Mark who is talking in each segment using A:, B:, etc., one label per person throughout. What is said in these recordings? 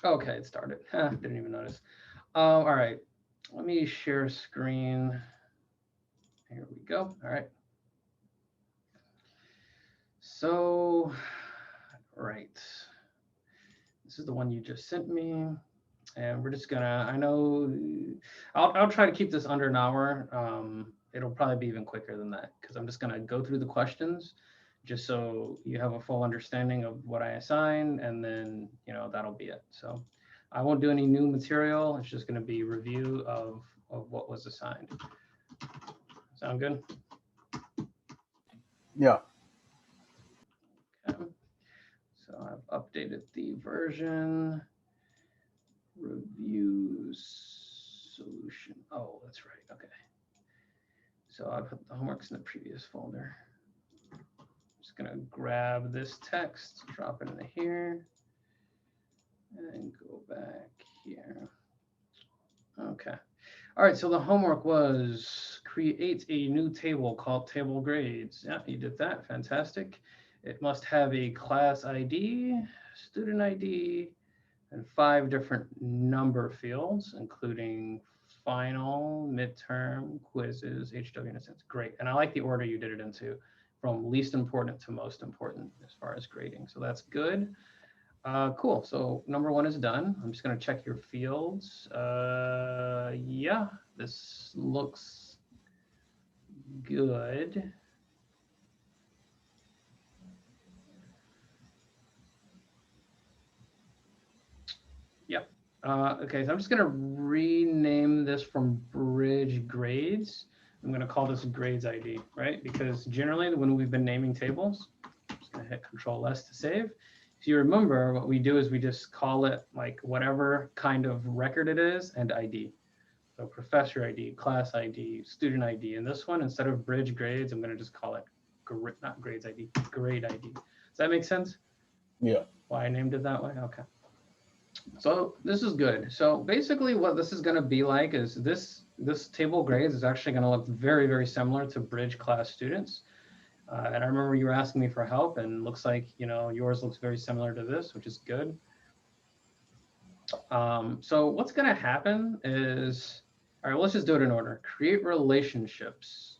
A: Okay, it started. Didn't even notice. All right, let me share screen. Here we go. All right. So, right. This is the one you just sent me. And we're just gonna, I know, I'll try to keep this under an hour. It'll probably be even quicker than that because I'm just gonna go through the questions just so you have a full understanding of what I assign, and then, that'll be it. So I won't do any new material. It's just gonna be review of what was assigned. Sound good?
B: Yeah.
A: Okay. So I've updated the version. Reviews solution. Oh, that's right. Okay. So I put the homeworks in the previous folder. I'm just gonna grab this text, drop it into here, and go back here. Okay. All right, so the homework was create a new table called table grades. Yeah, you did that. Fantastic. It must have a class ID, student ID, and 5 different number fields, including final, midterm, quizzes, HW innocence. Great. And I like the order you did it into, from least important to most important as far as grading. So that's good. Cool. So number 1 is done. I'm just going to check your fields. Yeah, this looks good. Yep. Okay, so I'm just going to rename this from bridge grades. I'm going to call this grades ID, right? Because generally when we've been naming tables, I'm just going to hit Control S to save. If you remember, what we do is we just call it like whatever kind of record it is and ID. So professor ID, class ID, student ID. And this one, instead of bridge grades, I'm going to just call it not grades ID, grade ID. Does that make sense?
B: Yeah.
A: Why I named it that way? Okay. So this is good. So basically what this is going to be like is this table grades is actually going to look very, very similar to bridge class students. And I remember you were asking me for help, and looks like, yours looks very similar to this, which is good. So what's going to happen is, all right, let's just do it in order. Create relationships.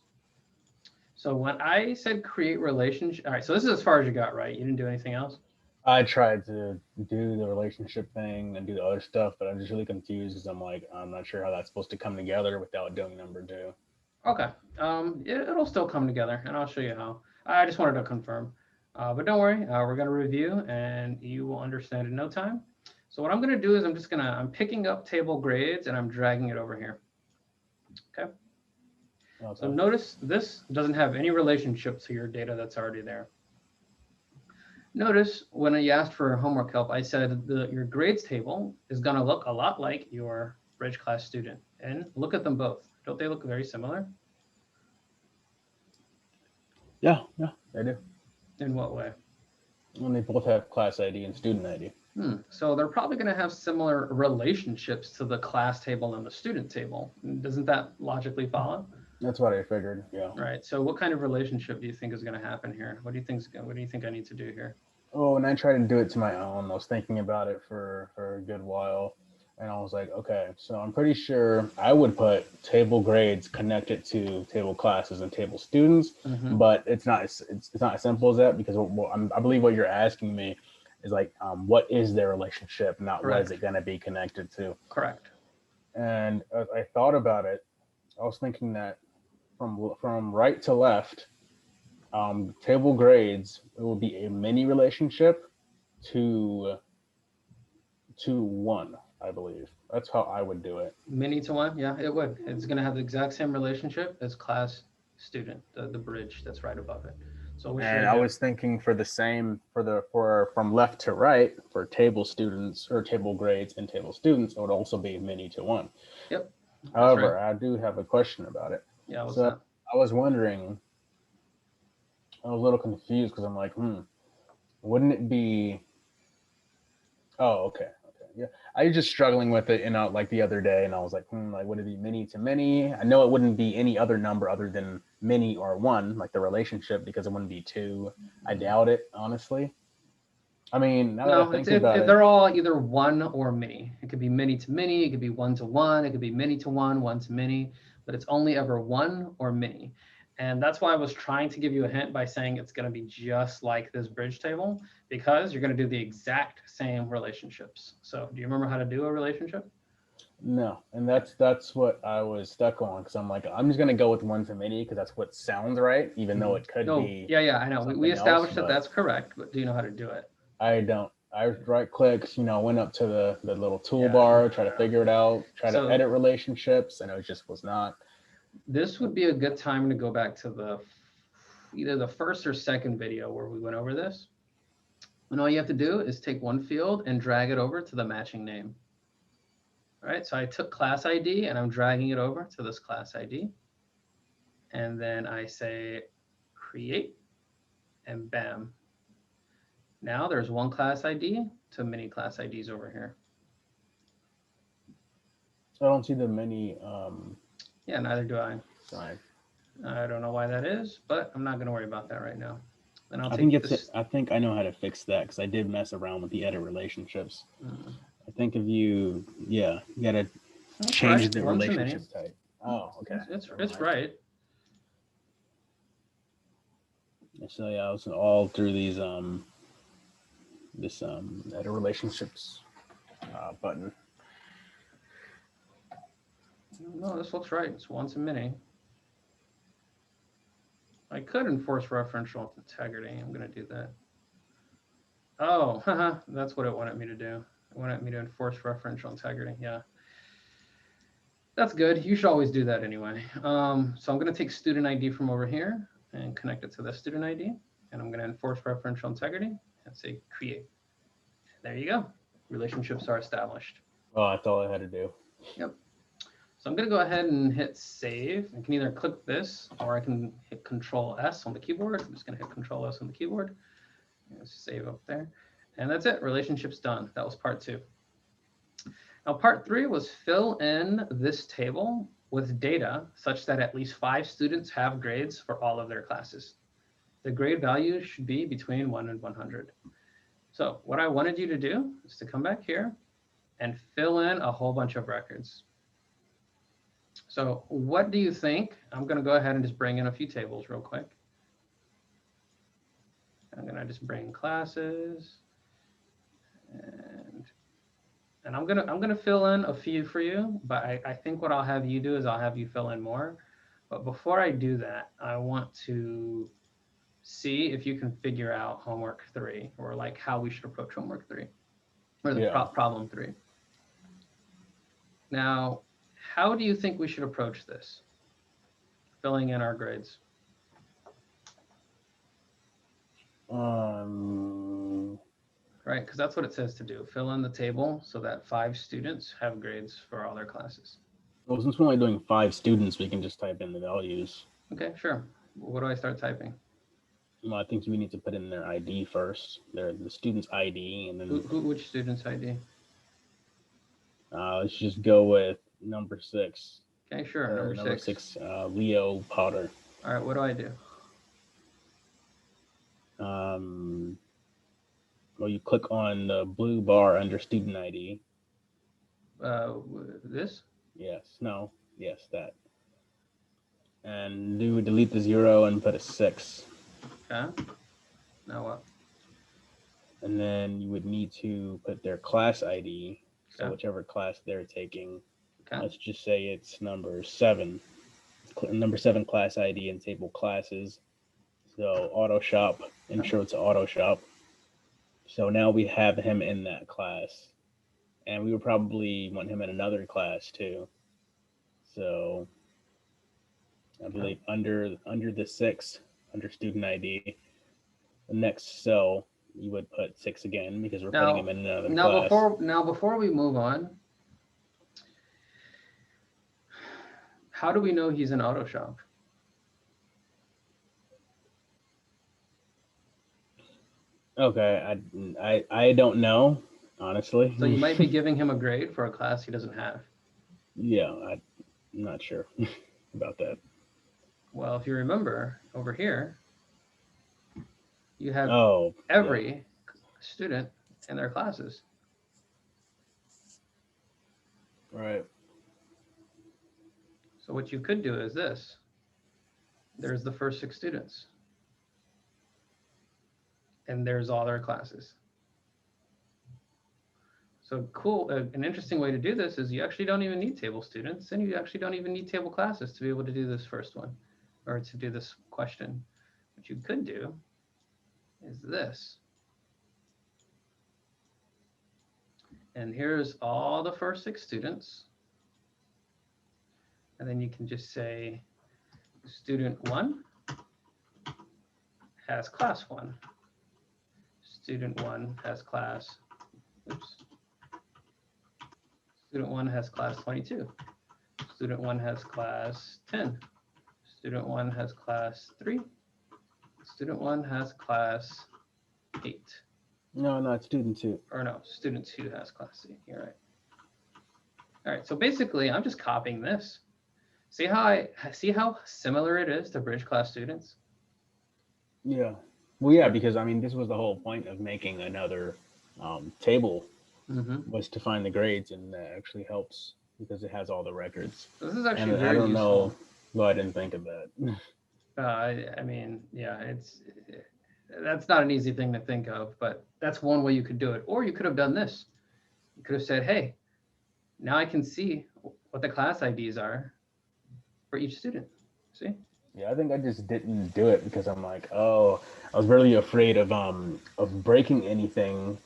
A: So when I said create relationship, all right, so this is as far as you got, right? You didn't do anything else?
B: I tried to do the relationship thing and do the other stuff, but I'm just really confused because I'm like, I'm not sure how that's supposed to come together without doing number two.
A: Okay. It'll still come together, and I'll show you how. I just wanted to confirm. But don't worry, we're going to review, and you will understand in no time. So what I'm going to do is I'm picking up table grades, and I'm dragging it over here. Okay. So
B: Okay.
A: notice this doesn't have any relationship to your data that's already there. Notice when I asked for homework help, I said your grades table is going to look a lot like your bridge class student. And look at them both. Don't they look very similar?
B: Yeah, yeah, they do.
A: In what way?
B: And they both have class ID and student ID.
A: So they're probably going to have similar relationships to the class table and the student table. Doesn't that logically follow?
B: That's what I figured. Yeah.
A: Right. So what kind of relationship do you think is going to happen here? What do you think I need to do here?
B: Oh, and I tried to do it to my own. I was thinking about it for a good while, and I was like, okay, so I'm pretty sure I would put table grades connected to table classes and table students,
A: Mm-hmm.
B: but it's not as simple as that because I believe what you're asking me is like, what is their relationship, not what is
A: Correct.
B: it going to be connected to.
A: Correct.
B: And as I thought about it, I was thinking that from right to left, table grades, it will be a mini relationship to one, I believe. That's how I would do it.
A: Many to one. Yeah, it would. It's going to have the exact same relationship as class student, the bridge that's right above it. So what should I
B: And I
A: do?
B: was thinking for the same for from left to right for table students or table grades and table students, it would also be mini to one.
A: Yep, that's right.
B: However, I do have a question about it.
A: Yeah, what's
B: So
A: that?
B: I was wondering, I was a little confused because I'm like, wouldn't it be? Oh, okay. Okay. Yeah. I was just struggling with it, like the other day, and I was like, like, would it be many to many? I know it wouldn't be any other number other than many or one, like the relationship, because it wouldn't be two. I doubt it, honestly. I mean, now that
A: No,
B: I think about it,
A: they're all either one or many. It could be many to many, it could be one to one, it could be many to one to many, but it's only ever one or many. And that's why I was trying to give you a hint by saying it's going to be just like this bridge table, because you're going to do the exact same relationships. So do you remember how to do a relationship?
B: no, and that's what I was stuck on because I'm like, I'm just gonna go with one to many because that's what sounds right, even though it could
A: No,
B: be
A: yeah, I know. We
B: something else.
A: established that
B: But
A: that's correct, but do you know how to do it?
B: I don't. I right clicked, went up to the little
A: Yeah.
B: toolbar, try to figure it out, try to
A: So
B: edit relationships, and it just was not.
A: this would be a good time to go back to either the first or second video where we went over this. And all you have to do is take one field and drag it over to the matching name. All right, so I took class ID and I'm dragging it over to this class ID. And then I say create, and bam. Now there's one class ID to many class IDs over here.
B: I don't see the many.
A: Yeah, neither do I.
B: Sorry.
A: I don't know why that is, but I'm not going to worry about that right now. Then I'll
B: I
A: take
B: think
A: this.
B: I think I know how to fix that because I did mess around with the edit relationships. I think if you gotta change
A: right.
B: the
A: One to
B: relationships type. Oh, okay.
A: It's right.
B: So yeah, I was all through these this edit relationships button.
A: No, this looks right. It's one to many. I could enforce referential integrity. I'm going to do that. Oh, haha, that's what it wanted me to do. It wanted me to enforce referential integrity. Yeah. That's good. You should always do that anyway. So I'm going to take student ID from over here and connect it to the student ID. And I'm going to enforce referential integrity and say create. There you go. Relationships are established.
B: Oh, that's all I had to do.
A: Yep. So I'm going to go ahead and hit save. I can either click this or I can hit Control S on the keyboard. I'm just going to hit Control S on the keyboard. Save up there. And that's it. Relationship's done. That was part 2. Now, part 3 was fill in this table with data such that at least 5 students have grades for all of their classes. The grade value should be between 1 and 100. So what I wanted you to do is to come back here and fill in a whole bunch of records. So what do you think? I'm going to go ahead and just bring in a few tables real quick. I'm going to just bring classes, and I'm gonna fill in a few for you, but I think what I'll have you do is I'll have you fill in more. But before I do that, I want to see if you can figure out homework 3, or like how we should approach homework 3, or the problem 3. Now, how do you think we should approach this? Filling in our grades. Right, because that's what it says to do. Fill in the table so that 5 students have grades for all their classes.
B: Well, since we're only doing 5 students, we can just type in the values.
A: Okay, sure. What do I start typing?
B: Well, I think we need to put in their ID first. The student's ID, and then
A: which student's ID?
B: Let's just go with number 6.
A: Okay, sure. Number 6.
B: Leo Potter.
A: All right. What do I do?
B: Well, you click on the blue bar under student ID.
A: This?
B: Yes. No. Yes, that. And delete the 0 and put a 6.
A: Okay. Now what?
B: And then you would need to put their class ID. So whichever class they're taking. Okay. Let's just say it's number 7. Number 7 class ID in table classes. So auto shop, intro to auto shop. So now we have him in that class. And we would probably want him in another class too. So I believe under the 6, under student ID, the next cell you would put 6 again because we're putting him in another class.
A: Before we move on, how do we know he's in auto shop?
B: Okay, I don't know, honestly.
A: So you might be giving him a grade for a class he doesn't have.
B: Yeah, I'm not sure about that.
A: Well, if you remember over here, you have every student in their classes.
B: Right.
A: So what you could do is this. There's the first 6 students. And there's all their classes. So cool, an interesting way to do this is you actually don't even need table students, and you actually don't even need table classes to be able to do this first one, or to do this question. What you could do is this. And here's all the first 6 students. And then you can just say, student 1 has class 1. Student 1 has class, oops. Student 1 has class 22. Student 1 has class 10. Student 1 has class 3. Student 1 has class 8.
B: No, it's student 2.
A: Or no, student 2 has class 8. You're right. All right, so basically I'm just copying this. See how similar it is to bridge class students?
B: Yeah. Well, yeah, because I mean, this was the whole point of making another table, was to find the grades, and that actually helps because it has all the records.
A: This is actually
B: and
A: very
B: I don't
A: useful.
B: know why I didn't think of that.
A: I mean, yeah, that's not an easy thing to think of, but that's one way you could do it. Or you could have done this. You could have said, hey, now I can see what the class IDs are for each student. See?
B: Yeah, I think I just didn't do it because I'm like, oh, I was really afraid of breaking anything,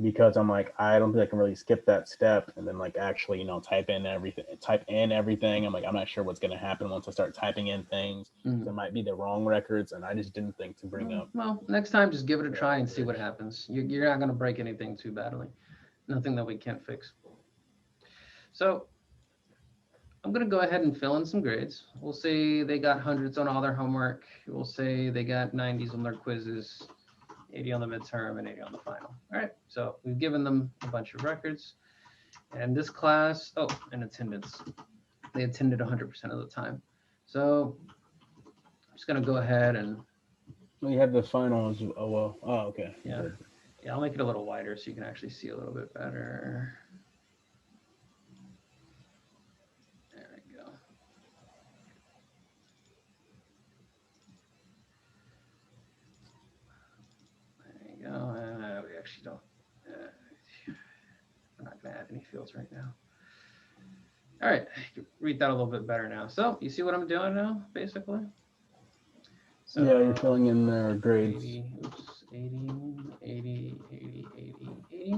B: because I'm like, I don't think I can really skip that step and then like actually, type in everything. I'm like, I'm not sure what's going to happen once I start typing in things. There might be the wrong records, and I just didn't think to bring up.
A: Well, next time, just give it a try and see what happens. You're not going to break anything too badly. Nothing that we can't fix. So I'm going to go ahead and fill in some grades. We'll say they got hundreds on all their homework. We'll say they got 90s on their quizzes, 80 on the midterm, and 80 on the final. All right, so we've given them a bunch of records. And this class, and attendance. They attended 100% of the time. So I'm just going to go ahead and...
B: Well, you have the finals. Oh, well. Oh, okay.
A: Yeah. Good. Yeah, I'll make it a little wider so you can actually see a little bit better. There we go. There you go. We actually don't... we're not going to add any fields right now. All right, you can read that a little bit better now. So you see what I'm doing now, basically?
B: So, yeah, you're filling in their grades.
A: 80, 80, 80, 80, 80,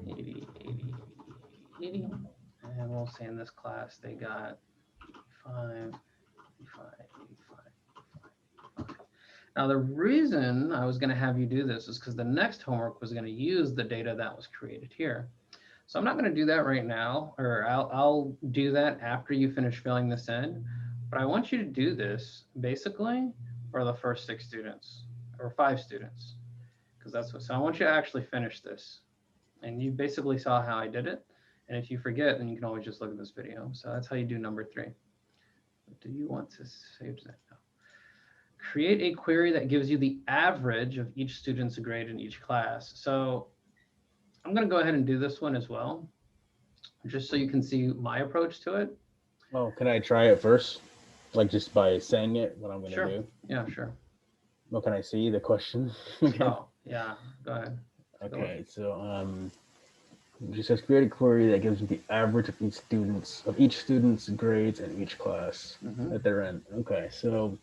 A: 80, 80. And we'll say in this class they got 85, 85, 85. Now, the reason I was going to have you do this is because the next homework was going to use the data that was created here. So I'm not going to do that right now, or I'll do that after you finish filling this in. But I want you to do this basically for the first 6 students or 5 students, because that's what. So I want you to actually finish this, and you basically saw how I did it. And if you forget, then you can always just look at this video. So that's how you do number 3. Do you want to save that? No. Create a query that gives you the average of each student's grade in each class. So I'm going to go ahead and do this one as well, just so you can see my approach to it.
B: Oh, can I try it first? Like just by saying it, what I'm going to do?
A: Yeah, sure.
B: Well, can I see the question?
A: Oh, yeah, go ahead.
B: Okay, so it says create a query that gives you the average of each student's grades in each class that they're in. Okay, so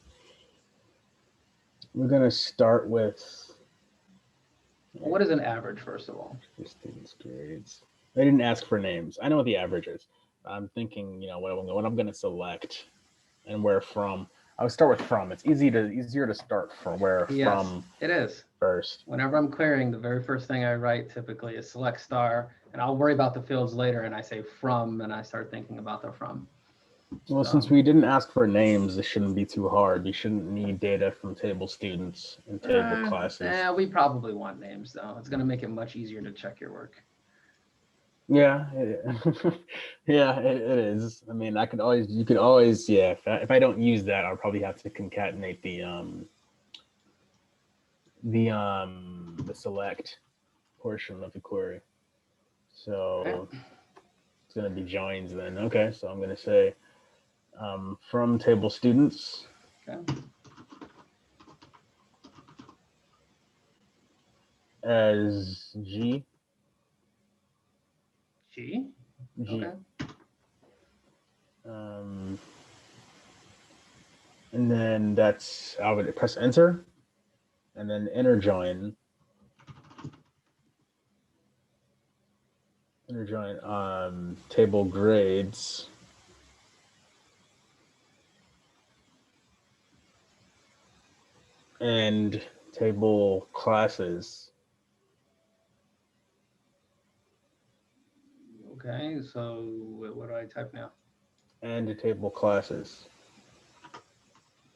B: we're going to start with...
A: What is an average, first of all?
B: The students' grades. They didn't ask for names. I know what the average is. I'm thinking, what I'm going to select and where from. I would start with from. It's easier to start from where from.
A: It is.
B: First.
A: Whenever I'm querying, the very first thing I write typically is select star, and I'll worry about the fields later, and I say from, and I start thinking about the from.
B: Well, since we didn't ask for names, this shouldn't be too hard. You shouldn't need data from table students and table classes.
A: Yeah, we probably want names, though. It's going to make it much easier to check your work.
B: Yeah, yeah, it is. I mean, you could always, if I don't use that, I'll probably have to concatenate the the select portion of the query. So it's going to be joins then. Okay, so I'm going to say from table students.
A: Okay.
B: As G.
A: G.
B: G.
A: Okay.
B: And then that's, I would press enter and then inner join table grades and table classes.
A: Okay, so what do I type now?
B: And table classes.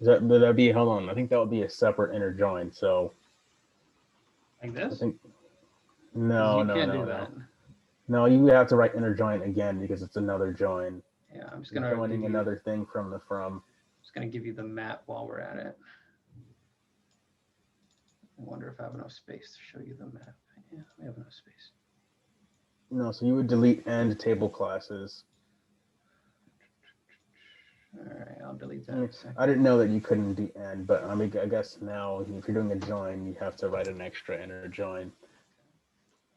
B: Would that be, hold on, I think that would be a separate inner join. So
A: Like this?
B: I think, no,
A: you can't do that.
B: No, you would have to write inner join again because it's another join.
A: Yeah, I'm just gonna
B: joining another thing from the from.
A: Just gonna give you the map while we're at it. I wonder if I have enough space to show you the map. Yeah, we have enough space.
B: No, so you would delete and table classes.
A: All right, I'll delete that.
B: I didn't know that you couldn't do and, but I mean, I guess now if you're doing a join, you have to write an extra inner join.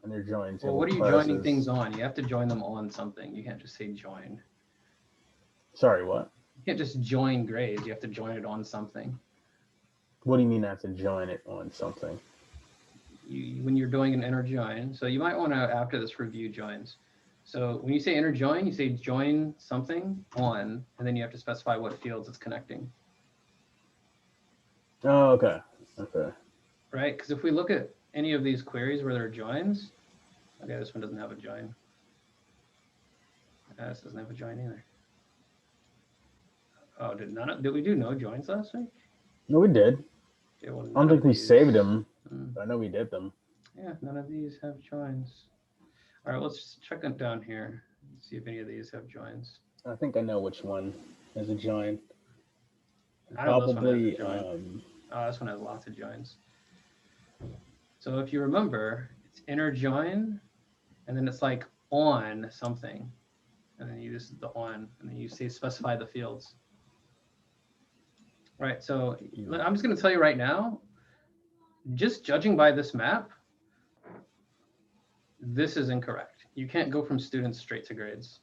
B: Inner join.
A: Well, what are you joining things on? You have to join them on something. You can't just say join.
B: Sorry, what?
A: You can't just join grades. You have to join it on something.
B: What do you mean I have to join it on something?
A: When you're doing an inner join, so you might want to, after this, review joins. So when you say inner join, you say join something on, and then you have to specify what fields it's connecting.
B: Oh, okay. Okay.
A: Right? Because if we look at any of these queries where there are joins, okay, this one doesn't have a join. This doesn't have a join either. Oh, did we do no joins last week?
B: No, we did.
A: Okay, well,
B: I don't think we saved them, but I know we did them.
A: Yeah, none of these have joins. All right, let's check it down here. See if any of these have joins.
B: I think I know which one has a join.
A: I know probably. This one has a join. This one has lots of joins. So if you remember, it's inner join, and then it's like on something, and then you use the on, and then you say specify the fields. Right. So I'm just going to tell you right now, just judging by this map, this is incorrect. You can't go from students straight to grades.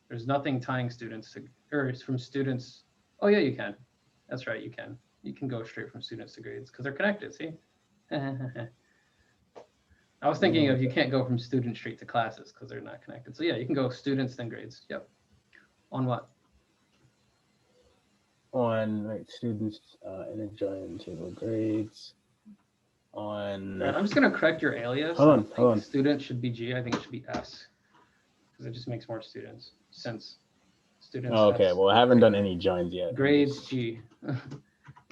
A: There's nothing tying students to, or it's from students. Oh yeah, you can. That's right, you can. You can go straight from students to grades because they're connected, see? I was thinking of you can't go from students straight to classes because they're not connected. So yeah, you can go students, then grades. Yep. On what?
B: On students inner join table grades. On.
A: Right, I'm just going to correct your alias.
B: Hold on.
A: Student should be G. I think it should be S because it just makes more students since students.
B: Oh, okay. Well, I haven't done any joins yet.
A: Grades G,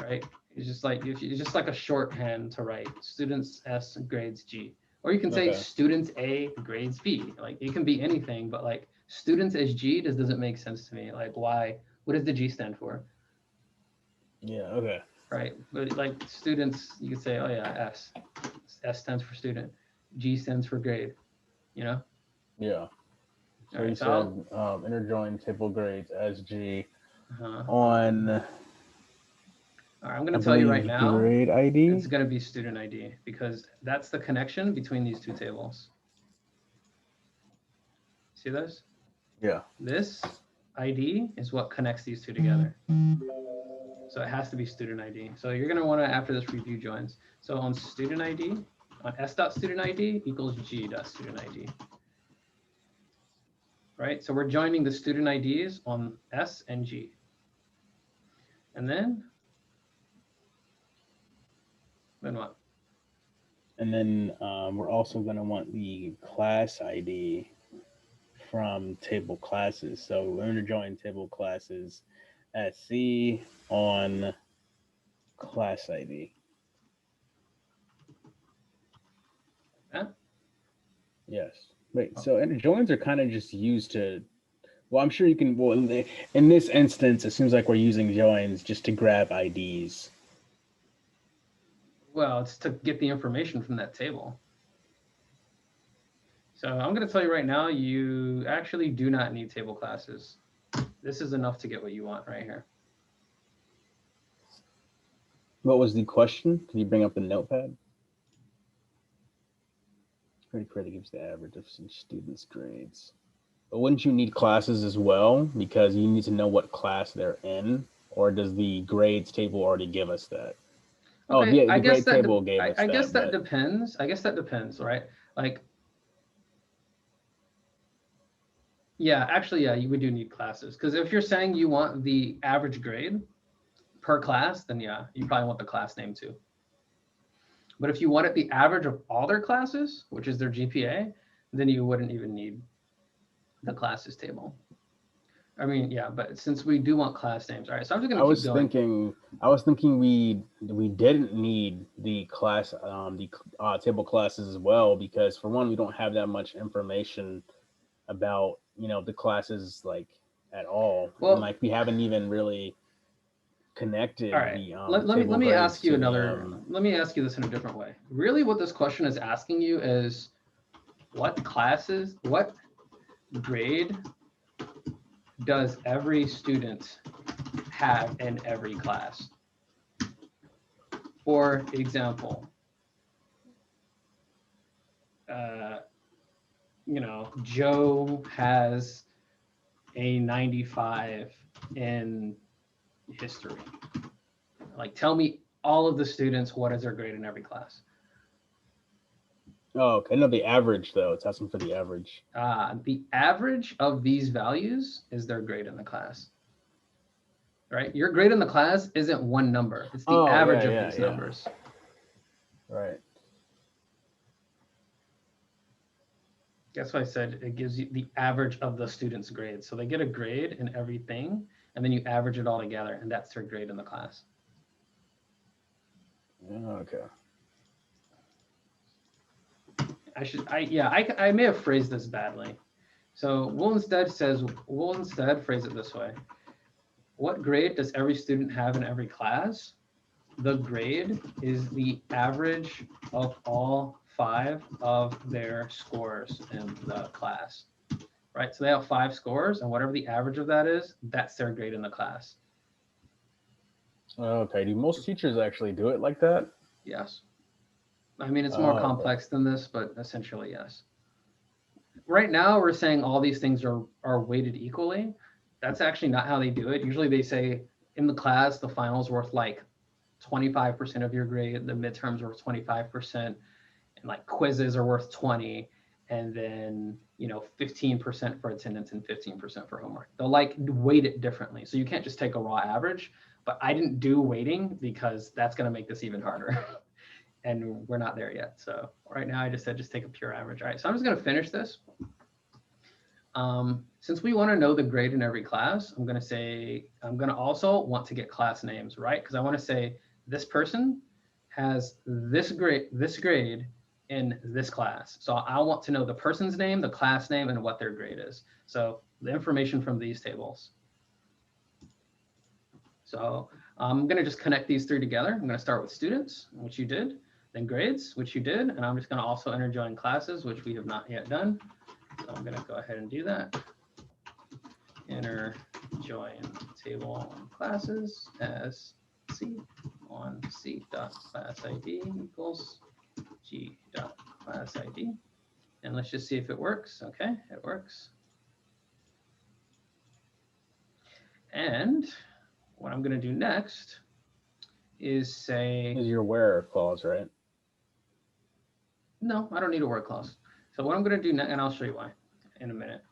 A: right? It's just like a shorthand to write students S, grades G, or you can say students A, grades B. Like it can be anything, but like students as G doesn't make sense to me. Like why? What does the G stand for?
B: Yeah. Okay.
A: Right, but like students, you could say, oh yeah, S. S stands for student. G stands for grade. You know.
B: Yeah. So you said inner join table grades as G on. All right,
A: I'm going to tell you right now.
B: Grade ID.
A: It's going to be student ID because that's the connection between these two tables. See those?
B: Yeah.
A: This ID is what connects these two together. So it has to be student ID. So you're going to want to, after this, review joins. So on student ID, on s.student ID equals g.student ID. Right? So we're joining the student IDs on S and G. And then what?
B: And then we're also going to want the class ID from table classes. So we're going to join table classes SC on class ID.
A: That?
B: Yes. Wait, so inner joins are kind of just used to, well, I'm sure you can, well, in this instance, it seems like we're using joins just to grab IDs.
A: Well, it's to get the information from that table. So I'm going to tell you right now, you actually do not need table classes. This is enough to get what you want right here.
B: What was the question? Can you bring up the notepad? Credit gives the average of some students' grades. But wouldn't you need classes as well? Because you need to know what class they're in, or does the grades table already give us that? Oh,
A: Okay,
B: the grade table gave us
A: I guess
B: that,
A: that
B: but
A: depends. I guess that depends, right? Like, yeah, actually, yeah, we do need classes. Because if you're saying you want the average grade per class, then yeah, you probably want the class name too. But if you wanted the average of all their classes, which is their GPA, then you wouldn't even need the classes table. I mean, yeah, but since we do want class names, all right, so I'm just
B: I
A: gonna keep
B: was
A: going.
B: thinking, we didn't need the class table classes as well, because for one, we don't have that much information about the classes like at all, and
A: Well,
B: like we haven't even really
A: all
B: connected
A: right,
B: the
A: let
B: table
A: me
B: grades
A: ask you
B: to the
A: another, let me ask you this in a different way. Really what this question is asking you is what grade does every student have in every class? For example, Joe has a 95 in history. Like, tell me all of the students, what is their grade in every class?
B: Oh, okay. No, the average though. It's asking for the average.
A: The average of these values is their grade in the class. Right? Your grade in the class isn't one number. It's the
B: Oh,
A: average
B: yeah,
A: of
B: yeah,
A: these
B: yeah.
A: numbers.
B: Right.
A: That's why I said it gives you the average of the student's grade. So they get a grade in everything, and then you average it all together, and that's their grade in the class.
B: Okay.
A: I may have phrased this badly. So we'll instead phrase it this way. What grade does every student have in every class? The grade is the average of all 5 of their scores in the class, right? So they have 5 scores, and whatever the average of that is, that's their grade in the class.
B: Okay. Do most teachers actually do it like that?
A: Yes. I mean, it's more
B: Oh, okay.
A: complex than this, but essentially, yes. Right now, we're saying all these things are weighted equally. That's actually not how they do it. Usually they say in the class, the final's worth like 25% of your grade, the midterms are worth 25%, and like quizzes are worth 20, and then 15% for attendance and 15% for homework. They'll like weight it differently. So you can't just take a raw average, but I didn't do weighting because that's going to make this even harder. And we're not there yet. So right now I just said just take a pure average. All right, so I'm just going to finish this. Since we want to know the grade in every class, I'm going to also want to get class names, right? Because I want to say this person has this grade in this class. So I want to know the person's name, the class name, and what their grade is. So the information from these tables. So I'm going to just connect these 3 together. I'm going to start with students, which you did, then grades, which you did, and I'm just going to also enter join classes, which we have not yet done. So I'm going to go ahead and do that. Enter join table classes as C on C dot class ID equals G dot class ID. And let's just see if it works. Okay, it works. And what I'm going to do next is say,
B: Is your where clause, right?
A: no, I don't need a word clause. So what I'm going to do next, and I'll show you why in a minute.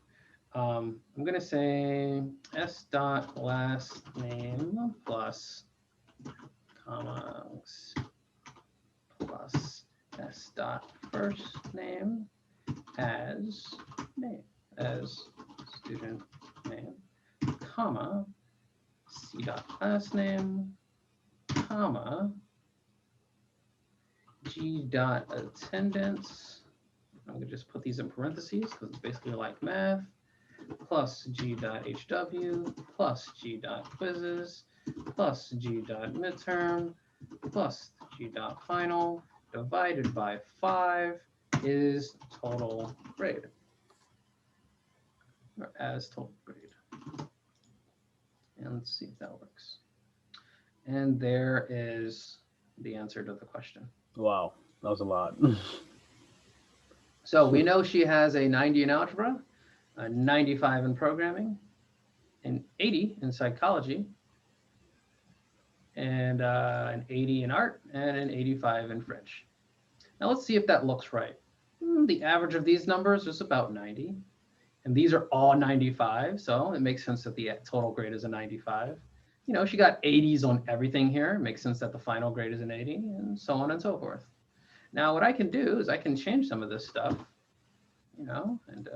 A: I'm going to say s dot last name plus commas plus s dot first name as student name, comma c dot class name, comma g dot attendance. I'm going to just put these in parentheses because it's basically like math, plus g dot hw plus g dot quizzes plus g dot midterm plus G.final divided by 5 is total grade, or as total grade. And let's see if that works. And there is the answer to the question.
B: Wow, that was a lot.
A: So we know she has a 90 in algebra, a 95 in programming, an 80 in psychology, and an 80 in art, and an 85 in French. Now let's see if that looks right. The average of these numbers is about 90, and these are all 95, so it makes sense that the total grade is a 95. You know, she got 80s on everything here. It makes sense that the final grade is an 80, and so on and so forth. Now what I can do is I can change some of this stuff, you know, and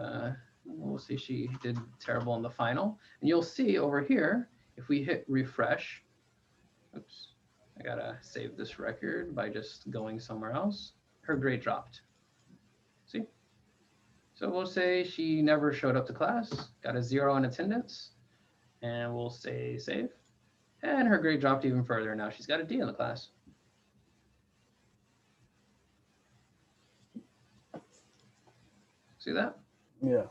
A: we'll see she did terrible in the final. And you'll see over here, if we hit refresh, oops, I gotta save this record by just going somewhere else. Her grade dropped. See? So we'll say she never showed up to class, got a 0 in attendance, and we'll say save. And her grade dropped even further. Now she's got a D in the class. See that?
B: Yeah.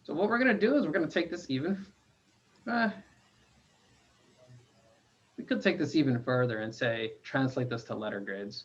A: So what we're gonna do is we're gonna take this even. We could take this even further and say translate this to letter grades,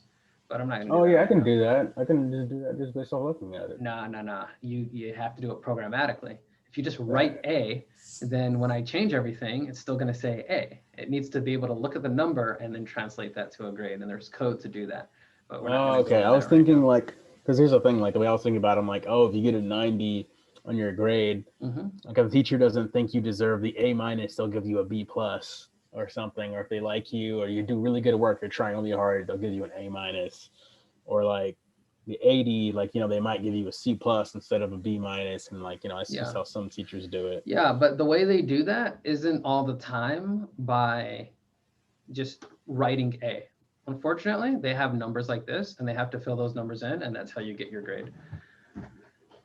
A: but I'm not gonna.
B: Oh yeah, I can do that. I can just do that just based on looking at it.
A: No. You have to do it programmatically. If you just write A, then when I change everything, it's still gonna say A. It needs to be able to look at the number and then translate that to a grade, and there's code to do that. But we're not
B: okay. I was thinking like, because here's the thing, like the way I was thinking about it, I'm like, oh, if you get a 90 on your grade, like if the teacher doesn't think you deserve the A minus, they'll give you a B plus or something. Or if they like you or you do really good work, you're trying really hard, they'll give you an A minus. Or like the 80, like, you know, they might give you a C plus instead of a B minus. And like, you know, that's just how some teachers do it.
A: Yeah, but the way they do that isn't all the time by just writing A. Unfortunately, they have numbers like this and they have to fill those numbers in, and that's how you get your grade.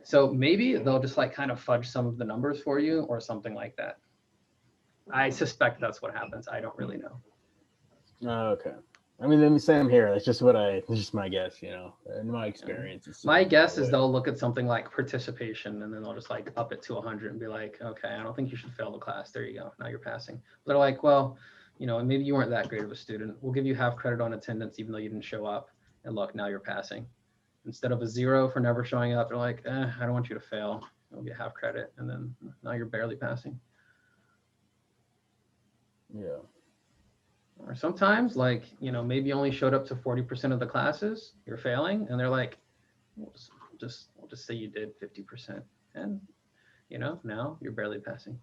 A: So maybe they'll just like kind of fudge some of the numbers for you or something like that. I suspect that's what happens. I don't really know.
B: Okay. I mean, the same here. That's just it's just my guess, you know, in my experience.
A: My guess is they'll look at something like participation and then they'll just like up it to 100 and be like, okay, I don't think you should fail the class. There you go. Now you're passing. They're like, well, you know, maybe you weren't that great of a student. We'll give you half credit on attendance, even though you didn't show up. And look, now you're passing. Instead of a 0 for never showing up, they're like, I don't want you to fail. You'll get half credit. And then now you're barely passing.
B: Yeah.
A: Or sometimes, like, you know, maybe you only showed up to 40% of the classes, you're failing, and they're like, we'll just say you did 50%. And, you know, now you're barely passing.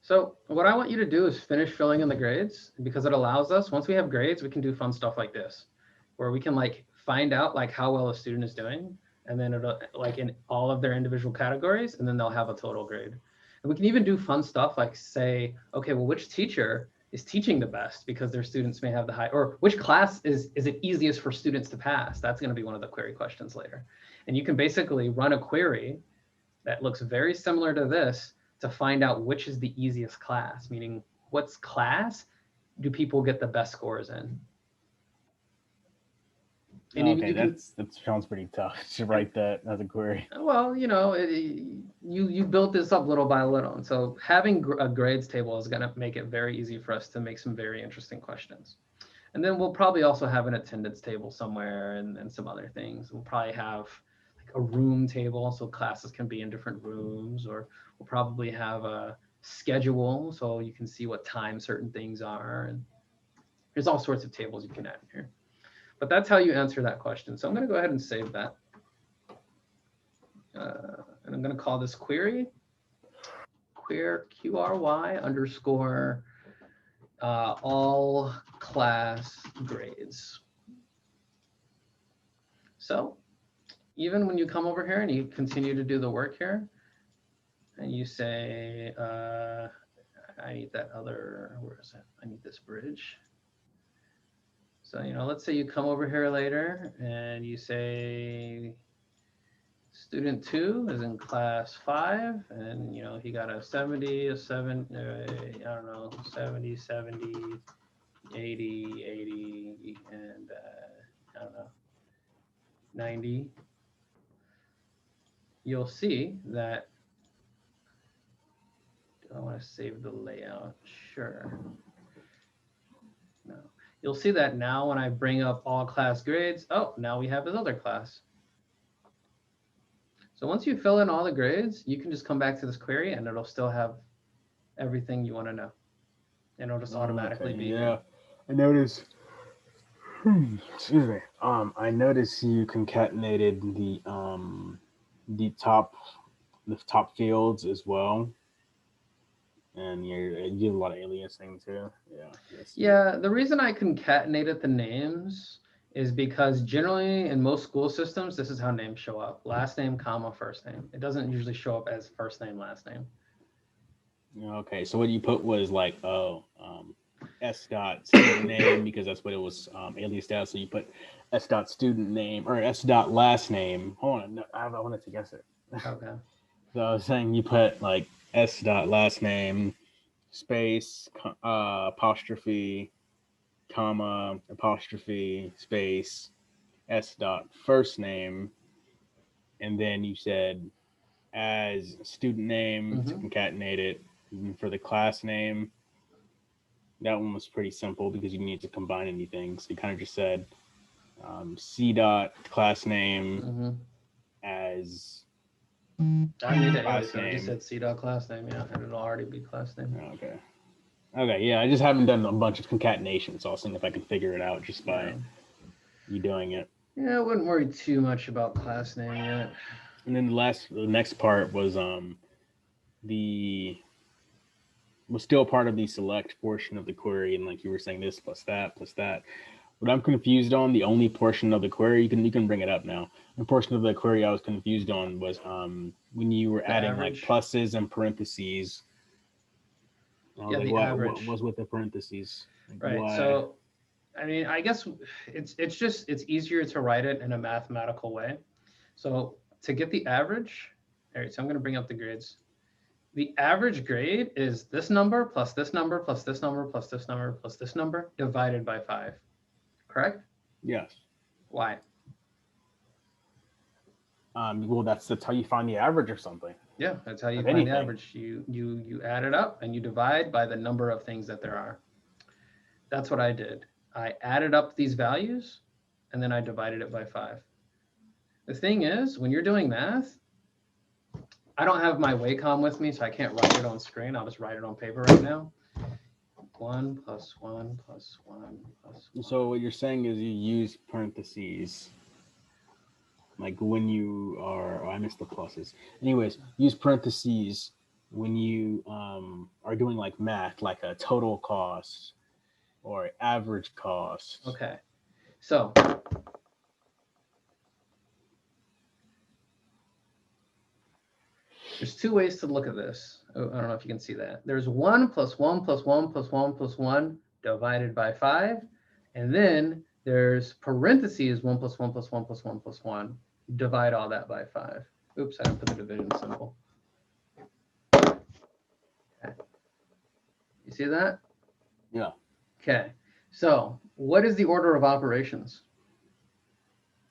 A: So what I want you to do is finish filling in the grades, because it allows us, once we have grades, we can do fun stuff like this, where we can like find out like how well a student is doing, and then it'll like in all of their individual categories, and then they'll have a total grade. And we can even do fun stuff like say, okay, well, which teacher is teaching the best because their students may have the high, or which class is it easiest for students to pass? That's going to be one of the query questions later. And you can basically run a query that looks very similar to this to find out which is the easiest class, meaning what's class do people get the best scores in?
B: And okay, that sounds pretty tough to write that as a query.
A: Well, you know, you built this up little by little. And so having a grades table is going to make it very easy for us to make some very interesting questions. And then we'll probably also have an attendance table somewhere and some other things. We'll probably have like a room table so classes can be in different rooms, or we'll probably have a schedule so you can see what time certain things are. And there's all sorts of tables you can add in here. But that's how you answer that question. So I'm going to go ahead and save that. And I'm going to call this query, QRY underscore all class grades. So even when you come over here and you continue to do the work here, and you say, I need that other, where is it? I need this bridge. So, you know, let's say you come over here later and you say Student 2 is in class 5, and he got a 70, a 7, I don't know, 70, 70, 80, 80, and I don't know, 90. You'll see that, do I want to save the layout? Sure. No. You'll see that now when I bring up all class grades, oh, now we have his other class. So once you fill in all the grades, you can just come back to this query and it'll still have everything you want to know. And it'll just automatically be here.
B: I noticed. Excuse me. I noticed you concatenated the top fields as well, and you did a lot of aliasing too. Yeah. Yes.
A: Yeah. The reason I concatenated the names is because generally in most school systems, this is how names show up: last name, comma, first name. It doesn't usually show up as first name, last name.
B: Okay, so what you put was like S dot student name, because that's what it was aliased as. So you put S dot student name or S dot last name. Hold on, no, I wanted to guess it.
A: Okay.
B: So I was saying you put like S dot last name space apostrophe comma apostrophe space S dot first name, and then you said as student name to concatenate it. And for the class name, that one was pretty simple because you didn't need to combine anything. So you kind of just said C dot class name as
A: I need to
B: class
A: name. I
B: name.
A: just said C dot class name, yeah, and it'll already be class name.
B: Okay, yeah, I just haven't done a bunch of concatenation, so I'll see if I can figure it out just by you doing it.
A: Yeah, I wouldn't worry too much about class name yet.
B: And then the next part was was still part of the select portion of the query, and like you were saying, this plus that plus that. What I'm confused on, the only portion of the query, you can bring it up now. The portion of the query I was confused on was when you were adding
A: average.
B: like pluses and parentheses.
A: Yeah, the average.
B: What was with the parentheses?
A: Like, right. Why? So, I mean, I guess it's easier to write it in a mathematical way. So to get the average, all right. So I'm going to bring up the grades. The average grade is this number plus this number plus this number plus this number plus this number divided by 5. Correct?
B: Yes.
A: Why?
B: Well, that's how you find the average or something.
A: Yeah, that's how you find the average. You add it up and you divide by the number of things that there are. That's what I did. I added up these values and then I divided it by 5. The thing is, when you're doing math, I don't have my Wacom with me, so I can't write it on screen. I'll just write it on paper right now. 1 plus 1 plus 1 plus 1.
B: So what you're saying is you use parentheses. Like when you are, I missed the pluses. Anyways, use parentheses when you are doing like math, like a total cost or average cost.
A: Okay. So there's 2 ways to look at this. Oh, I don't know if you can see that. There's 1 plus 1 plus 1 plus 1 plus 1 divided by 5. And then there's parentheses 1 plus 1 plus 1 plus 1 plus 1. Divide all that by 5. Oops, I didn't put the division symbol. Okay. You see that?
B: Yeah.
A: Okay. So what is the order of operations?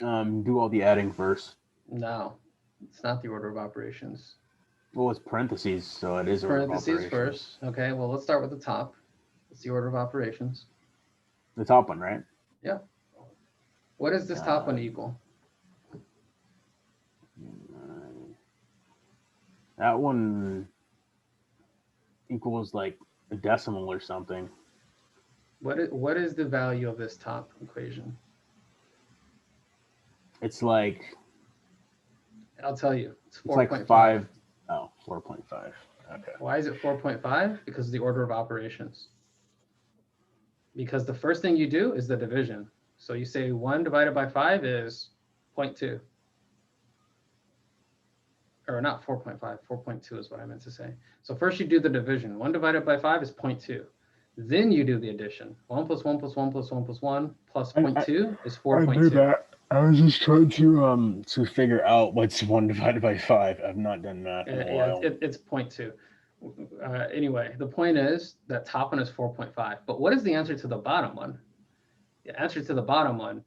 B: Do all the adding first.
A: No, it's not the order of operations.
B: Well, it's parentheses, so it is
A: parentheses first. Okay, well, let's start with the top. What's the order of operations?
B: The top one, right?
A: Yeah. What does this top one equal?
B: That one equals like a decimal or something.
A: What is the value of this top equation?
B: It's like,
A: I'll tell you. It's 4.5.
B: It's like 5. Oh, 4.5. Okay.
A: Why is it 4.5? Because of the order of operations. Because the first thing you do is the division. So you say 1 divided by 5 is 0.2. Or not 4.5, 4.2 is what I meant to say. So first you do the division. 1 divided by 5 is 0.2. Then you do the addition. 1 plus 1 plus 1 plus 1 plus 1 plus 0.2 is 4.2.
B: I was just trying to figure out what's 1 divided by 5. I've not done math in a
A: Yeah,
B: while.
A: it's 0.2. Anyway, the point is that top one is 4.5. But what is the answer to the bottom one? The answer to the bottom one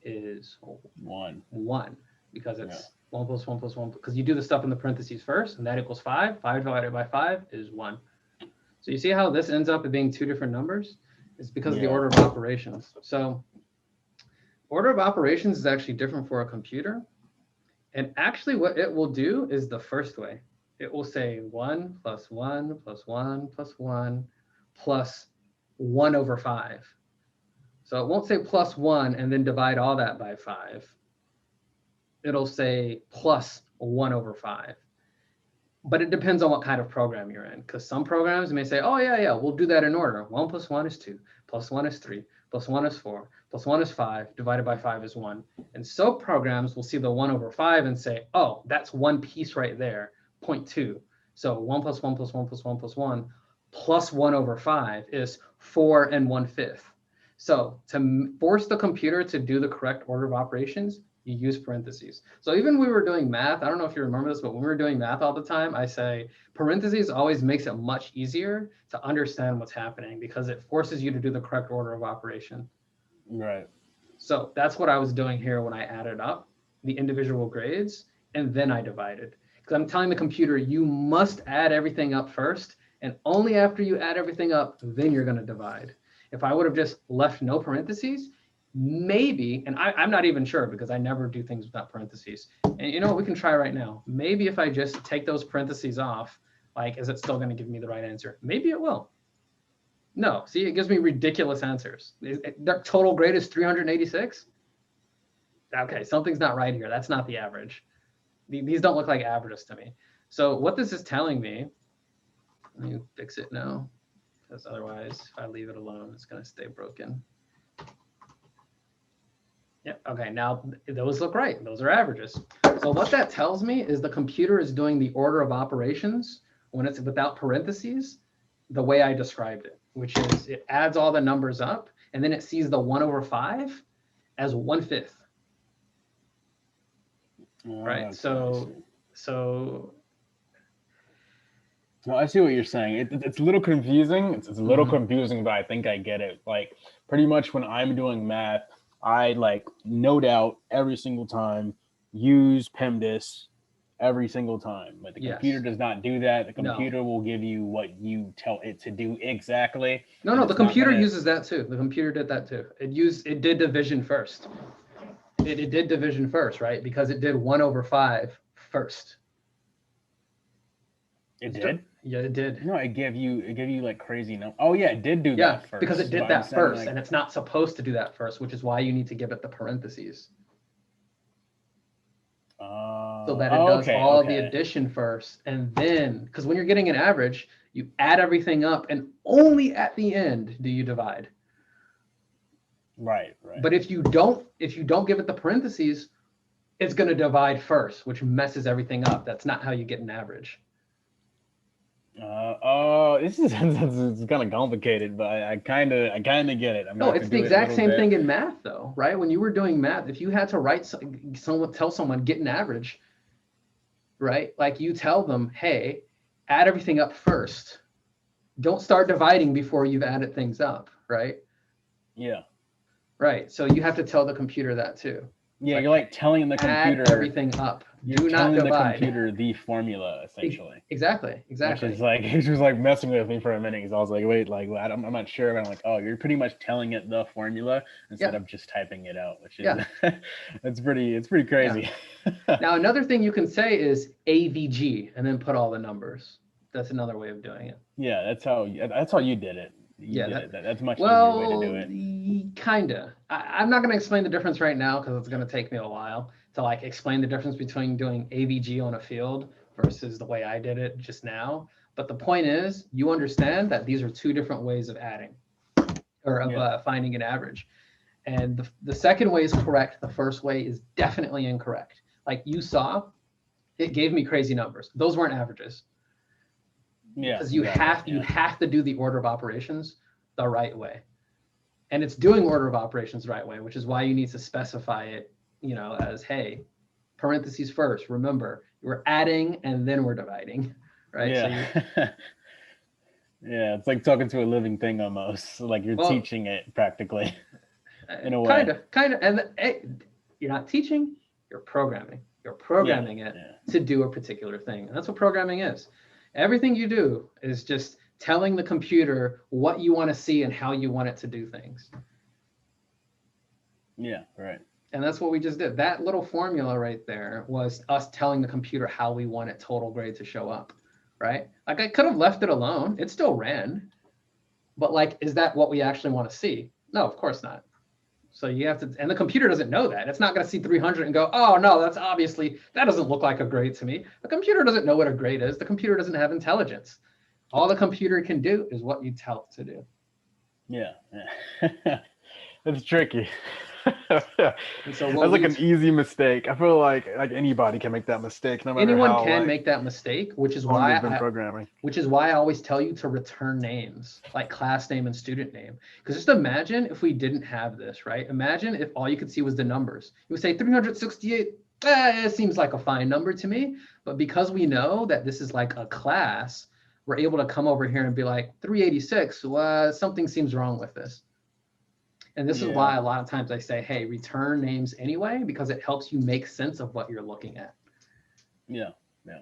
A: is
B: 1.
A: 1, because it's 1 plus 1 plus 1, because you do the stuff in the parentheses first, and that equals 5. 5 divided by 5 is 1. So you see how this ends up being two different numbers? It's because of the order of operations. So order of operations is actually different for a computer. And actually what it will do is the first way. It will say 1 plus 1 plus 1 plus 1 plus 1 over 5. So it won't say plus 1 and then divide all that by 5. It'll say plus 1 over 5. But it depends on what kind of program you're in, because some programs may say, oh, yeah, we'll do that in order. 1 plus 1 is 2, plus 1 is 3, plus 1 is 4, plus 1 is 5, divided by 5 is 1. And so programs will see the 1 over 5 and say, oh, that's one piece right there, 0.2. So 1 plus 1 plus 1 plus 1 plus 1 plus 1 over 5 is 4 and 1/5. So to force the computer to do the correct order of operations, you use parentheses. So even when we were doing math, I don't know if you remember this, but when we were doing math all the time, I say parentheses always makes it much easier to understand what's happening because it forces you to do the correct order of operation.
B: Right.
A: So that's what I was doing here when I added up the individual grades and then I divided. Because I'm telling the computer, you must add everything up first, and only after you add everything up, then you're going to divide. If I would have just left no parentheses, maybe, and I'm not even sure because I never do things without parentheses. And you know what, we can try right now. Maybe if I just take those parentheses off, like, is it still going to give me the right answer? Maybe it will. No, see, it gives me ridiculous answers. Their total grade is 386. Okay, something's not right here. That's not the average. These don't look like averages to me. So what this is telling me, let me fix it now, because otherwise, if I leave it alone, it's going to stay broken. Yeah, okay, now those look right. Those are averages. So what that tells me is the computer is doing the order of operations when it's without parentheses, the way I described it, which is it adds all the numbers up and then it sees the 1 over 5 as 1/5. Right.
B: Okay,
A: So
B: no, I see what you're saying. It's a little confusing. It's a little confusing, but I think I get it. Like pretty much when I'm doing math, I like note out every single time, use PEMDAS every single time. But the computer does not do that. The computer will give you what you tell it to do exactly.
A: No, the computer uses that too. The computer did that too. It did division first. It did division first, right? Because it did 1 over 5 first.
B: It did?
A: Yeah, it did.
B: No, it gave you like crazy numbers. Oh yeah, it did do that first.
A: Because it did that first, like, and it's not supposed to do that first, which is why you need to give it the parentheses. So that it does all the addition first, and then, because when you're getting an average, you add everything up, and only at the end do you divide.
B: Right.
A: But if you don't give it the parentheses, it's going to divide first, which messes everything up. That's not how you get an average.
B: This is it's kind of complicated, but I kind of get it.
A: No, it's the exact same thing in math, though, right? When you were doing math, if you had to tell someone get an average, right? Like you tell them, hey, add everything up first. Don't start dividing before you've added things up, right?
B: Yeah.
A: Right. So you have to tell the computer that too.
B: Yeah, you're like telling the computer
A: add everything up.
B: You're telling the computer the formula essentially.
A: Exactly.
B: Which is like it was like messing with me for a minute because I was like, wait, like I'm not sure. But I'm like, oh, you're pretty much telling it the formula instead of just typing it out, which is it's pretty crazy.
A: Yeah. Now another thing you can say is AVG and then put all the numbers. That's another way of doing it.
B: Yeah, that's how you did it. That's much easier way to do it.
A: Kinda. I'm not going to explain the difference right now because it's going to take me a while to like explain the difference between doing AVG on a field versus the way I did it just now. But the point is, you understand that these are two different ways of adding or of finding an average. And the second way is correct. The first way is definitely incorrect. Like you saw, it gave me crazy numbers. Those weren't averages.
B: Yeah,
A: because you have to do the order of operations the right way, and it's doing order of operations the right way, which is why you need to specify it you know, as, hey, parentheses first. Remember, we're adding and then we're dividing, right? So
B: Yeah. Yeah, it's like talking to a living thing almost. Like you're
A: well,
B: teaching it practically in a
A: kind
B: way.
A: of, and you're not teaching, you're programming. You're
B: Yeah,
A: programming it
B: yeah,
A: to do a particular thing. And that's what programming is. Everything you do is just telling the computer what you want to see and how you want it to do things.
B: yeah, right.
A: And that's what we just did. That little formula right there was us telling the computer how we wanted total grade to show up, right? Like I could have left it alone. It still ran. But like, is that what we actually want to see? No, of course not. So you have to, and the computer doesn't know that. It's not going to see 300 and go, oh no, that's obviously, that doesn't look like a grade to me. The computer doesn't know what a grade is. The computer doesn't have intelligence. All the computer can do is what you tell it to do.
B: Yeah, yeah. It's tricky.
A: And so
B: That's
A: what
B: like
A: we,
B: an easy mistake. I feel like anybody can make that mistake, no matter
A: anyone
B: how
A: can
B: like
A: make that mistake,
B: long they've been programming.
A: which is why I always tell you to return names, like class name and student name. Because just imagine if we didn't have this, right? Imagine if all you could see was the numbers. You would say 368, it seems like a fine number to me. But because we know that this is like a class, we're able to come over here and be like, 386, well, something seems wrong with this. And this is
B: Yeah,
A: why a lot of times I say, hey, return names anyway, because it helps you make sense of what you're looking at.
B: yeah, yeah.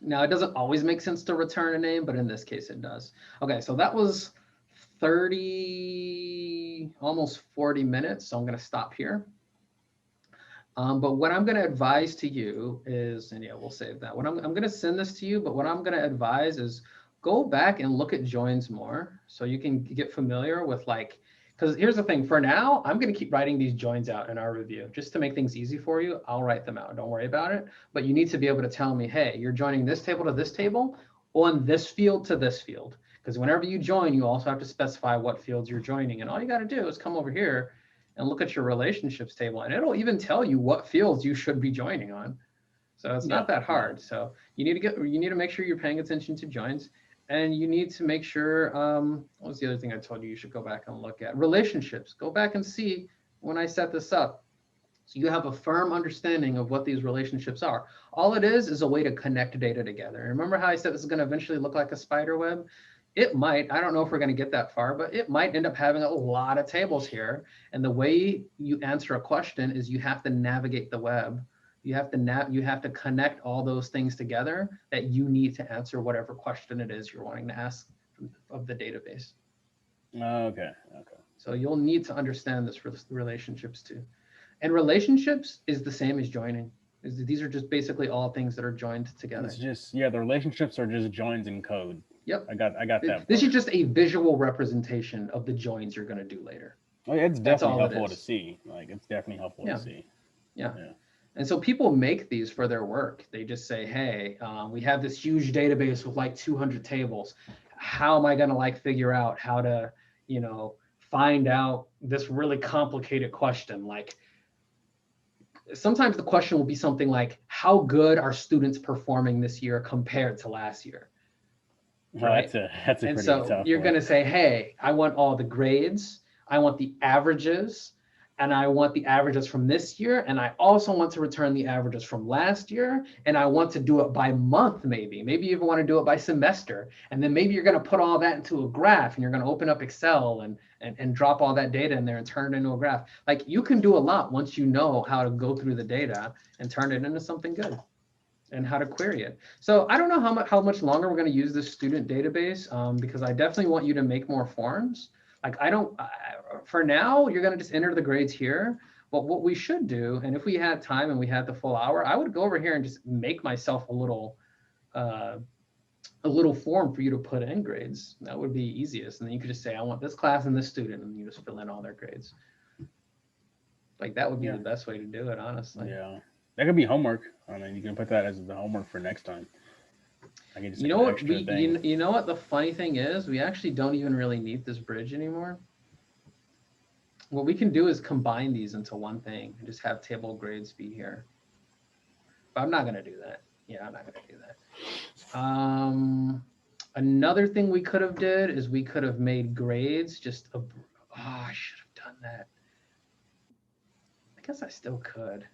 A: Now, it doesn't always make sense to return a name, but in this case it does. Okay, so that was 30, almost 40 minutes. So I'm going to stop here. But what I'm going to advise to you is, and yeah, we'll save that. I'm going to send this to you, but what I'm going to advise is go back and look at joins more so you can get familiar with like, because here's the thing, for now, I'm going to keep writing these joins out in our review just to make things easy for you. I'll write them out. Don't worry about it. But you need to be able to tell me, hey, you're joining this table to this table on this field to this field. Because whenever you join, you also have to specify what fields you're joining. And all you got to do is come over here and look at your relationships table. And it'll even tell you what fields you should be joining on. So it's not that hard. So you need to make sure you're paying attention to joins. And you need to make sure, what was the other thing I told you should go back and look at? Relationships. Go back and see when I set this up. So you have a firm understanding of what these relationships are. All it is a way to connect data together. And remember how I said this is going to eventually look like a spider web? It might, I don't know if we're going to get that far, but it might end up having a lot of tables here. And the way you answer a question is you have to navigate the web. You have to connect all those things together that you need to answer whatever question it is you're wanting to ask of the database.
B: Okay.
A: So you'll need to understand this for the relationships too. And relationships is the same as joining. These are just basically all things that are joined together.
B: It's just, yeah, the relationships are just joins in code.
A: Yep.
B: I got that.
A: This is just a visual representation of the joins you're going to do later.
B: Oh, yeah, it's definitely helpful to see. Like, it's definitely helpful to see.
A: Yeah. And so people make these for their work. They just say, hey, we have this huge database with like 200 tables. How am I going to like figure out how to, you know, find out this really complicated question? Like sometimes the question will be something like, how good are students performing this year compared to last year? Right?
B: Oh, that's a
A: and
B: pretty
A: so
B: tough
A: you're
B: one.
A: going to say, hey, I want all the grades. I want the averages. And I want the averages from this year. And I also want to return the averages from last year. And I want to do it by month, maybe. Maybe you even want to do it by semester. And then maybe you're going to put all that into a graph and you're going to open up Excel and drop all that data in there and turn it into a graph. Like you can do a lot once you know how to go through the data and turn it into something good and how to query it. So I don't know how much longer we're going to use this student database because I definitely want you to make more forms. Like for now, you're going to just enter the grades here. But what we should do, and if we had time and we had the full hour, I would go over here and just make myself a little form for you to put in grades. That would be easiest. And then you could just say, I want this class and this student, and you just fill in all their grades. Like that would be the best way to do it, honestly.
B: Yeah, that could be homework. I mean, you can put that as the homework for next time. I can just
A: you know what? You know what the funny thing is? We actually don't even really need this bridge anymore. What we can do is combine these into one thing and just have table grades be here. But I'm not going to do that. Yeah, I'm not going to do that. Another thing we could have did is we could have made grades just I should have done that. guess I still could.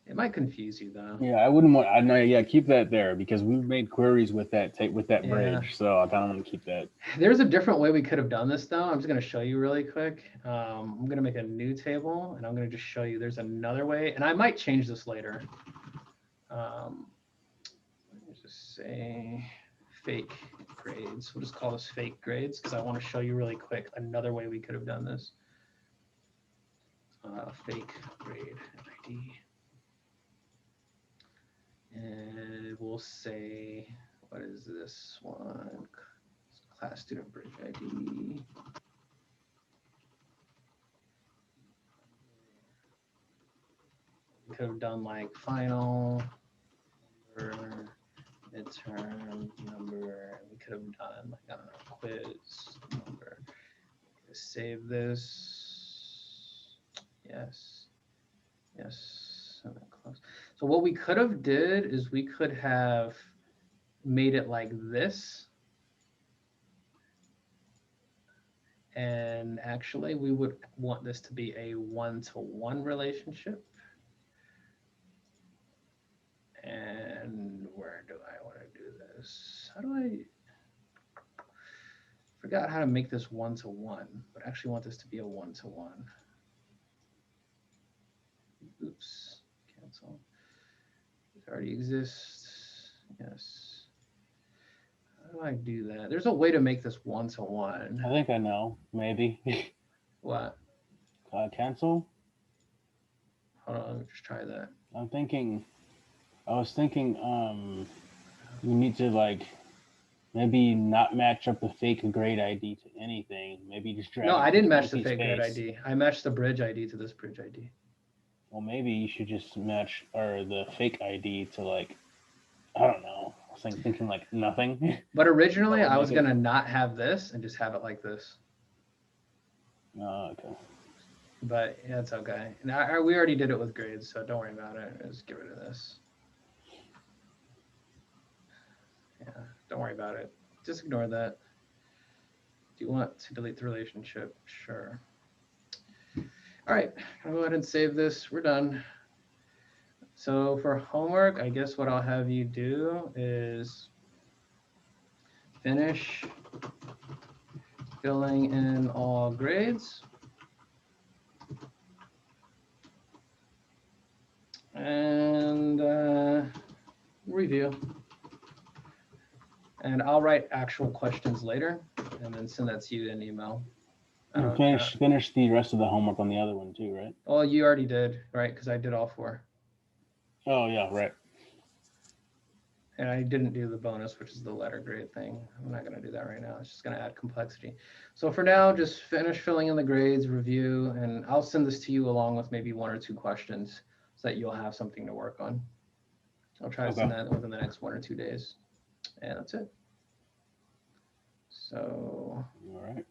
A: It might confuse you though.
B: Yeah, I wouldn't want. I know. Yeah, keep that there because we've made queries with that
A: Yeah.
B: bridge, so I kind of want to keep that.
A: There's a different way we could have done this though. I'm just going to show you really quick. I'm going to make a new table and I'm going to just show you there's another way, and I might change this later. Let me just say fake grades. We'll just call this fake grades because I want to show you really quick another way we could have done this. Fake grade ID. And we'll say, what is this one? Class student bridge ID. We could have done like final number, midterm number. We could have done like, I don't know, quiz number. Save this. Yes. Yes. And then close. So what we could have did is we could have made it like this. And actually, we would want this to be a one-to-one relationship. And where do I want to do this? How do I forgot how to make this one-to-one, but actually want this to be a one-to-one. Oops, cancel. It already exists. Yes. How do I do that? There's a way to make this one-to-one.
B: I think I know. Maybe.
A: What?
B: Cancel.
A: Hold on, let me just try that.
B: I was thinking. We need to like maybe not match up the fake grade ID to anything. Maybe just drag.
A: No, I didn't match the
B: empty
A: fake grade
B: space.
A: ID. I matched the bridge ID to this bridge ID.
B: Well, maybe you should just match or the fake ID to like, I don't know. I was thinking like nothing.
A: But originally, I was
B: make it-
A: gonna not have this and just have it like this.
B: Oh, okay.
A: But yeah, it's okay. And we already did it with grades, so don't worry about it. Just get rid of this. Yeah, don't worry about it. Just ignore that. Do you want to delete the relationship? Sure. All right, I'll go ahead and save this. We're done. So for homework, I guess what I'll have you do is finish filling in all grades. And review. And I'll write actual questions later and then send that to you in email.
B: And finish the rest of the homework on the other one too, right?
A: Well, you already did, right? Because I did all 4.
B: Oh yeah, right.
A: And I didn't do the bonus, which is the letter grade thing. I'm not going to do that right now. It's just going to add complexity. So for now, just finish filling in the grades, review, and I'll send this to you along with maybe 1 or 2 questions so that you'll have something to work on. I'll try to send that within the next 1 or 2 days. And that's it. So,
B: all right.